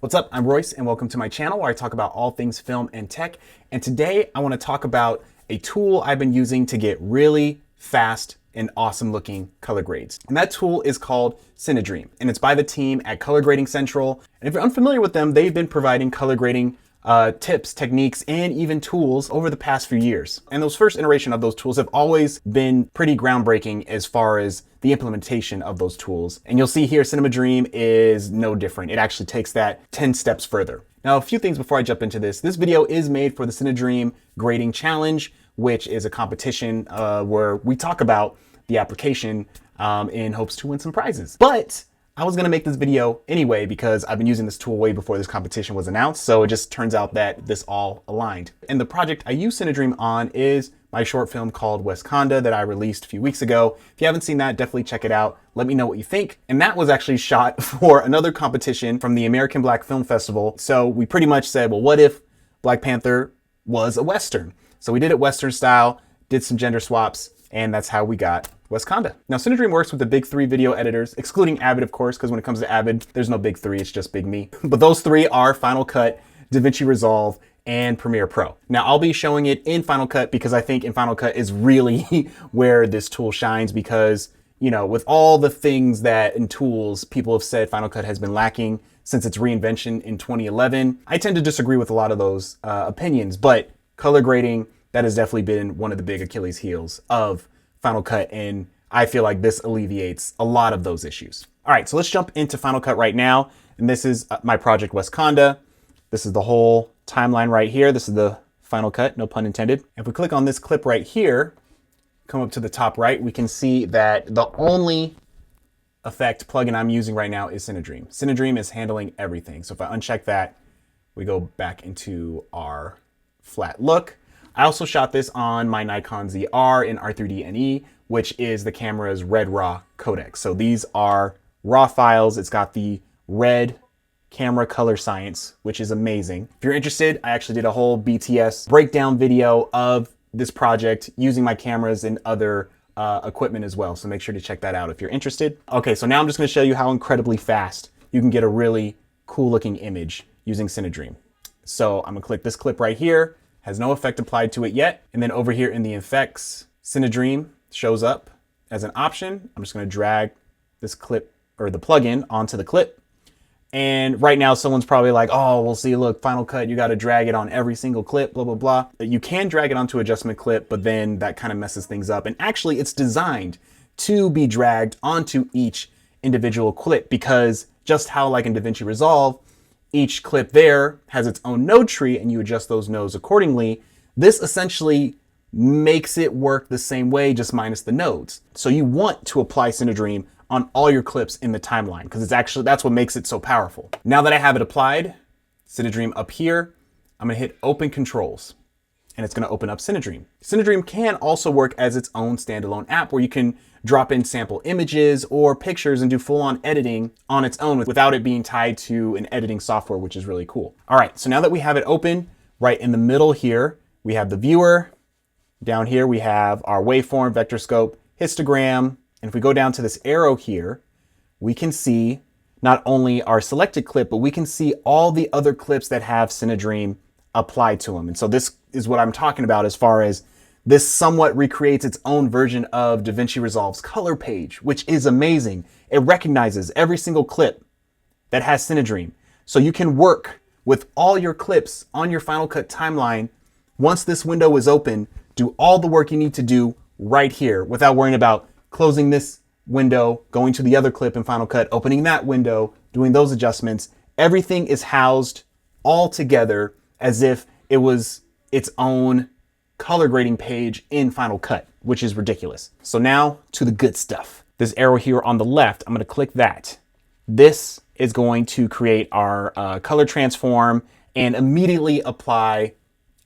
What's up? I'm Royce and welcome to my channel where I talk about all things film and tech. And today I want to talk about a tool I've been using to get really fast and awesome looking color grades. And that tool is called CineDream, and it's by the team at Color Grading Central. And if you're unfamiliar with them, they've been providing color grading tips, techniques, and even tools over the past few years. And those first iteration of those tools have always been pretty groundbreaking as far as the implementation of those tools. And you'll see here, CineDream is no different. It actually takes that 10 steps further. Now, a few things before I jump into this. This video is made for the CineDream Grading Challenge, which is a competition where we talk about the application in hopes to win some prizes. But I was gonna make this video anyway because I've been using this tool way before this competition was announced, so it just turns out that this all aligned. And the project I use CineDream on is my short film called Westkanda that I released a few weeks ago. If you haven't seen that, definitely check it out. Let me know what you think. And that was actually shot for another competition from the American Black Film Festival. So we pretty much said, well, what if Black Panther was a Western? So we did it Western style, did some gender swaps, and that's how we got Westkanda. Now, CineDream works with the big three video editors, excluding Avid, of course, because when it comes to Avid, there's no big three, it's just big me. But those three are Final Cut, DaVinci Resolve, and Premiere Pro. Now, I'll be showing it in Final Cut because I think in Final Cut is really where this tool shines because, you know, with all the things that in tools people have said Final Cut has been lacking since its reinvention in 2011, I tend to disagree with a lot of those opinions, but color grading, that has definitely been one of the big Achilles heels of Final Cut, and I feel like this alleviates a lot of those issues. All right, so let's jump into Final Cut right now, and this is my project Westkanda. This is the whole timeline right here. This is the Final Cut, no pun intended. If we click on this clip right here, come up to the top right, we can see that the only effect plugin I'm using right now is CineDream. CineDream is handling everything. So if I uncheck that, we go back into our flat look. I also shot this on my Nikon ZR in R3D&E, which is the camera's red raw codec. So these are raw files. It's got the red camera color science, which is amazing. If you're interested, I actually did a whole BTS breakdown video of this project using my cameras and other equipment as well. So make sure to check that out if you're interested. Okay, so now I'm just gonna show you how incredibly fast you can get a really cool looking image using CineDream. So I'm gonna click this clip right here. Has no effect applied to it yet. And then over here in the effects, CineDream shows up as an option. I'm just gonna drag this clip or the plugin onto the clip. And right now someone's probably like, oh, we'll see, look, Final Cut, you gotta drag it on every single clip, blah, blah, blah. You can drag it onto adjustment clip, but then that kind of messes things up. And actually it's designed to be dragged onto each individual clip because just how like in DaVinci Resolve, each clip there has its own node tree and you adjust those nodes accordingly. This essentially makes it work the same way, just minus the nodes. So you want to apply CineDream on all your clips in the timeline because it's actually, that's what makes it so powerful. Now that I have it applied, CineDream up here, I'm gonna hit open controls and it's gonna open up CineDream. CineDream can also work as its own standalone app where you can drop in sample images or pictures and do full-on editing on its own without it being tied to an editing software, which is really cool. All right, so now that we have it open, right in the middle here, we have the viewer. Down here, we have our waveform, vector scope, histogram. And if we go down to this arrow here, we can see not only our selected clip, but we can see all the other clips that have CineDream applied to them. And so this is what I'm talking about as far as this somewhat recreates its own version of DaVinci Resolve's color page, which is amazing. It recognizes every single clip that has CineDream. So you can work with all your clips on your Final Cut timeline. Once this window is open, do all the work you need to do right here without worrying about closing this window, going to the other clip in Final Cut, opening that window, doing those adjustments. Everything is housed all together as if it was its own color grading page in Final Cut, which is ridiculous. So now to the good stuff. This arrow here on the left, I'm gonna click that. This is going to create our color transform and immediately apply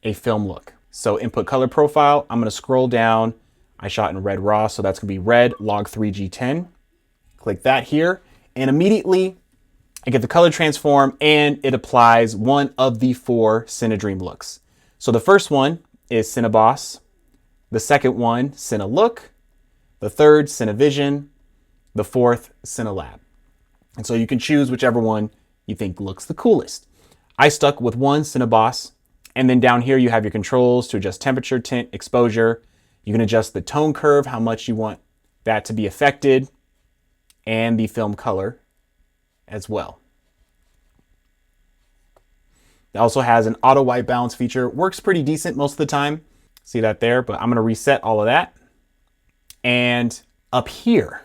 a film look. So input color profile, I'm gonna scroll down. I shot in red raw, so that's gonna be red log 3G10. Click that here, and immediately I get the color transform and it applies one of the 4 CineDream looks. So the first one is Cineboss, the second one, CineLook, the third, Cinevision, the fourth, CineLab. And so you can choose whichever one you think looks the coolest. I stuck with one Cineboss, and then down here you have your controls to adjust temperature, tint, exposure. You can adjust the tone curve, how much you want that to be affected, and the film color as well. It also has an auto white balance feature. Works pretty decent most of the time. See that there, but I'm gonna reset all of that. And up here,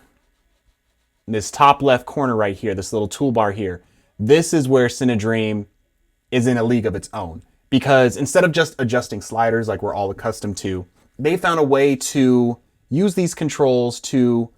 this top left corner right here, this little toolbar here, this is where CineDream is in a league of its own. Because instead of just adjusting sliders like we're all accustomed to, they found a way to use these controls to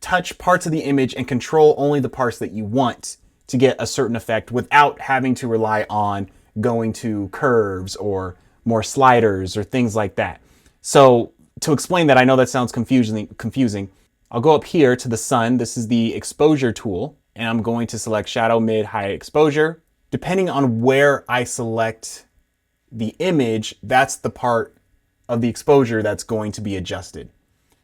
touch parts of the image and control only the parts that you want to get a certain effect without having to rely on going to curves or more sliders or things like that. So to explain that, I know that sounds confusing. I'll go up here to the sun. This is the exposure tool, and I'm going to select shadow, mid, high exposure. Depending on where I select the image, that's the part of the exposure that's going to be adjusted.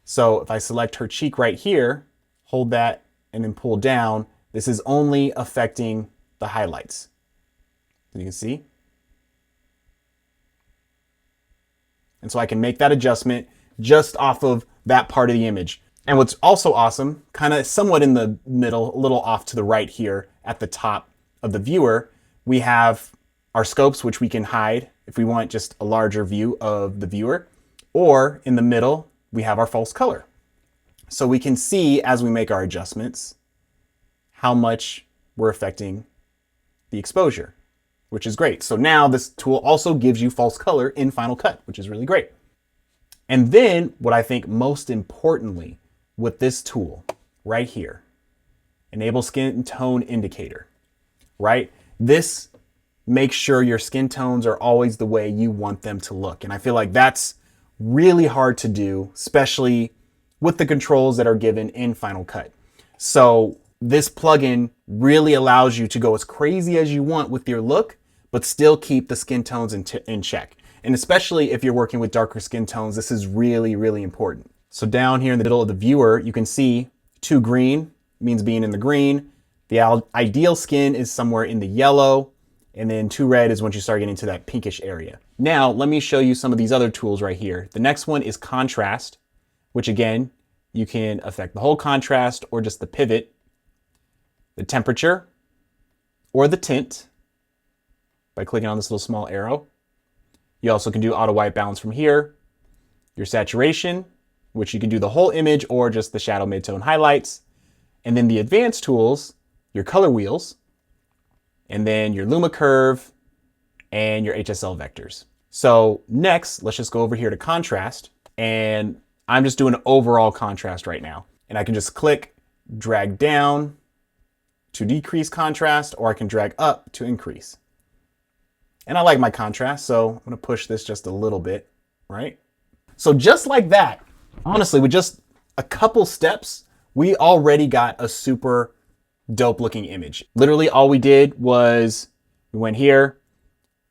So if I select her cheek right here, hold that and then pull down, this is only affecting the highlights. You can see. And so I can make that adjustment just off of that part of the image. And what's also awesome, kind of somewhat in the middle, a little off to the right here at the top of the viewer, we have our scopes, which we can hide if we want just a larger view of the viewer. Or in the middle, we have our false color. So we can see as we make our adjustments how much we're affecting the exposure, which is great. So now this tool also gives you false color in Final Cut, which is really great. And then what I think most importantly with this tool right here, enable skin tone indicator, right? This makes sure your skin tones are always the way you want them to look. And I feel like that's really hard to do, especially with the controls that are given in Final Cut. So this plugin really allows you to go as crazy as you want with your look, but still keep the skin tones in check. And especially if you're working with darker skin tones, this is really, really important. So down here in the middle of the viewer, you can see 2 green means being in the green. The ideal skin is somewhere in the yellow, and then 2 red is once you start getting to that pinkish area. Now, let me show you some of these other tools right here. The next one is contrast, which again, you can affect the whole contrast or just the pivot, the temperature, or the tint by clicking on this little small arrow. You also can do auto white balance from here, your saturation, which you can do the whole image or just the shadow, midtone, highlights, and then the advanced tools, your color wheels, and then your luma curve and your HSL vectors. So next, let's just go over here to contrast, and I'm just doing an overall contrast right now. And I can just click, drag down to decrease contrast, or I can drag up to increase. And I like my contrast, so I'm gonna push this just a little bit, right? So just like that, honestly, with just a couple steps, we already got a super dope looking image. Literally all we did was we went here,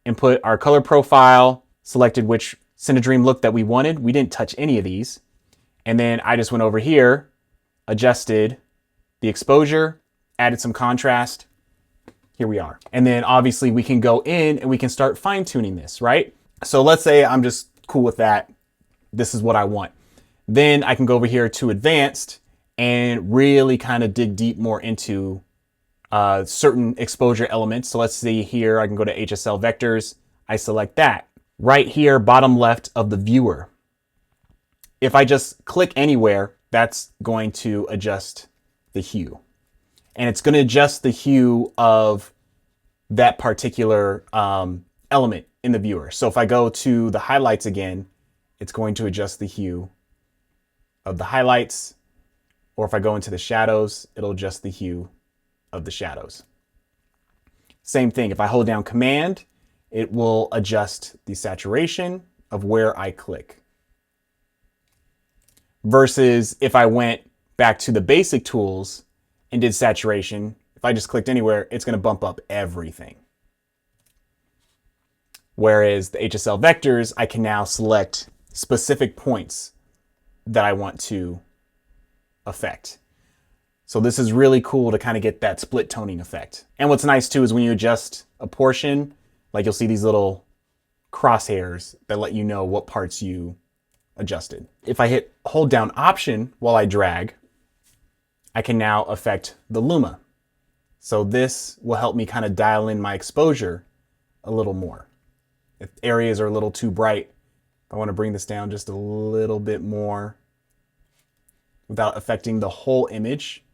input our color profile, selected which CineDream look that we wanted. We didn't touch any of these. And then I just went over here, adjusted the exposure, added some contrast. Here we are. And then obviously we can go in and we can start fine tuning this, right? So let's say I'm just cool with that. This is what I want. Then I can go over here to advanced and really kind of dig deep more into certain exposure elements. So let's see here, I can go to HSL vectors. I select that. Right here, bottom left of the viewer. If I just click anywhere, that's going to adjust the hue. And it's going to adjust the hue of that particular element in the viewer. So if I go to the highlights again, it's going to adjust the hue of the highlights. Or if I go into the shadows, it'll adjust the hue of the shadows. Same thing, if I hold down Command, it will adjust the saturation of where I click. Versus if I went back to the basic tools and did saturation, if I just clicked anywhere, it's going to bump up everything. Whereas the HSL vectors, I can now select specific points that I want to affect. So this is really cool to kind of get that split toning effect. And what's nice too is when you adjust a portion, like you'll see these little crosshairs that let you know what parts you adjusted. If I hold down Option while I drag, I can now affect the luma. So this will help me kind of dial in my exposure a little more. If areas are a little too bright, I want to bring this down just a little bit more without affecting the whole image,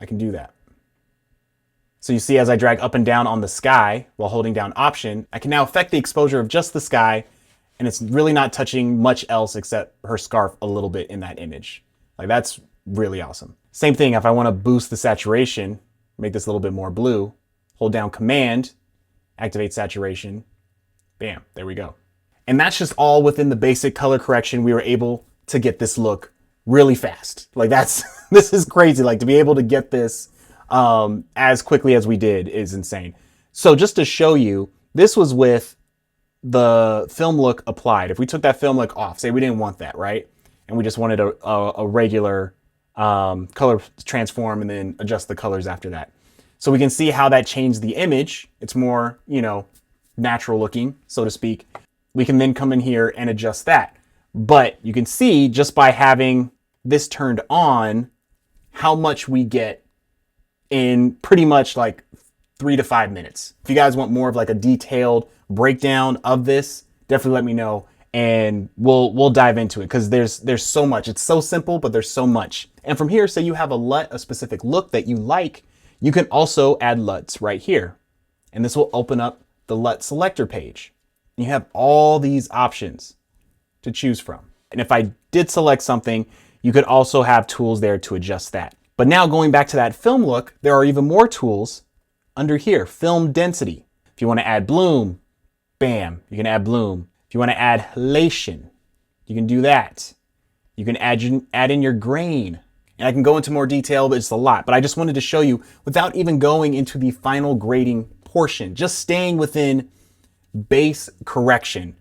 I can do that. So you see as I drag up and down on the sky while holding down Option, I can now affect the exposure of just the sky, and it's really not touching much else except her scarf a little bit in that image. Like, that's really awesome. Same thing if I want to boost the saturation, make this a little bit more blue, hold down Command, activate saturation, bam, there we go. And that's just all within the basic color correction. We were able to get this look really fast. Like, this is crazy. Like, to be able to get this as quickly as we did is insane. So just to show you, this was with the film look applied. If we took that film look off, say we didn't want that, right? And we just wanted a regular color transform and then adjust the colors after that. So we can see how that changed the image. It's more, you know, natural looking, so to speak. We can then come in here and adjust that. But you can see just by having this turned on, how much we get in pretty much like 3 to 5 minutes. If you guys want more of like a detailed breakdown of this, definitely let me know and we'll dive into it, because there's so much. It's so simple, but there's so much. And from here, say you have a LUT, a specific look that you like, you can also add LUTs right here. And this will open up the LUT selector page. You have all these options to choose from. And if I did select something, you could also have tools there to adjust that. But now going back to that film look, there are even more tools under here. Film density. If you want to add bloom, bam, you can add bloom. If you want to add halation, you can do that. You can add in your grain. And I can go into more detail, but it's a lot. But I just wanted to show you without even going into the final grading portion, just staying within base correction,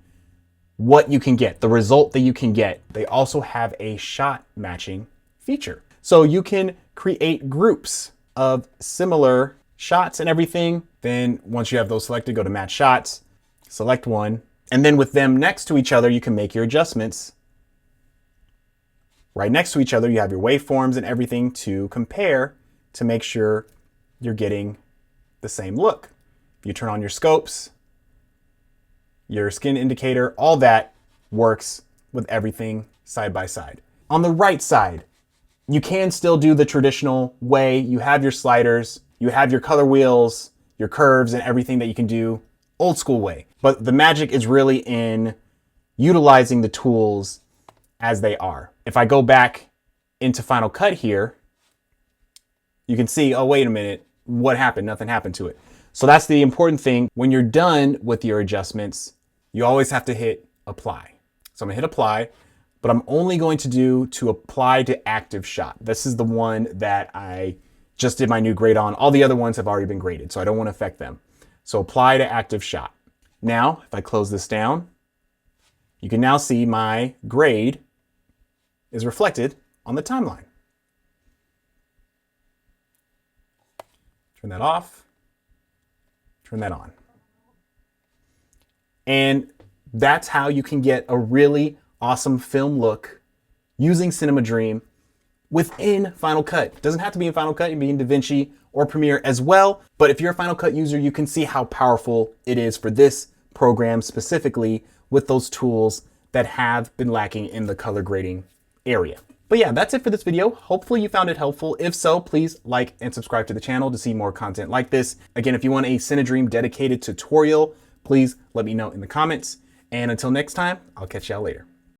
what you can get, the result that you can get. They also have a shot matching feature. So you can create groups of similar shots and everything. Then once you have those selected, go to match shots, select one, and then with them next to each other, you can make your adjustments. Right next to each other, you have your waveforms and everything to compare to make sure you're getting the same look. You turn on your scopes, your skin indicator, all that works with everything side by side. On the right side, you can still do the traditional way. You have your sliders, you have your color wheels, your curves and everything that you can do old school way. But the magic is really in utilizing the tools as they are. If I go back into Final Cut here, you can see, oh, wait a minute, what happened? Nothing happened to it. So that's the important thing. When you're done with your adjustments, you always have to hit apply. So I'm gonna hit apply, but I'm only going to apply to active shot. This is the one that I just did my new grade on. All the other ones have already been graded, so I don't want to affect them. So apply to active shot. Now, if I close this down, you can now see my grade is reflected on the timeline. Turn that off, turn that on. And that's how you can get a really awesome film look using CineDream within Final Cut. It doesn't have to be in Final Cut, it can be in DaVinci or Premiere as well. But if you're a Final Cut user, you can see how powerful it is for this program specifically with those tools that have been lacking in the color grading area. But yeah, that's it for this video. Hopefully you found it helpful. If so, please like and subscribe to the channel to see more content like this. Again, if you want a CineDream dedicated tutorial, please let me know in the comments. And until next time, I'll catch y'all later.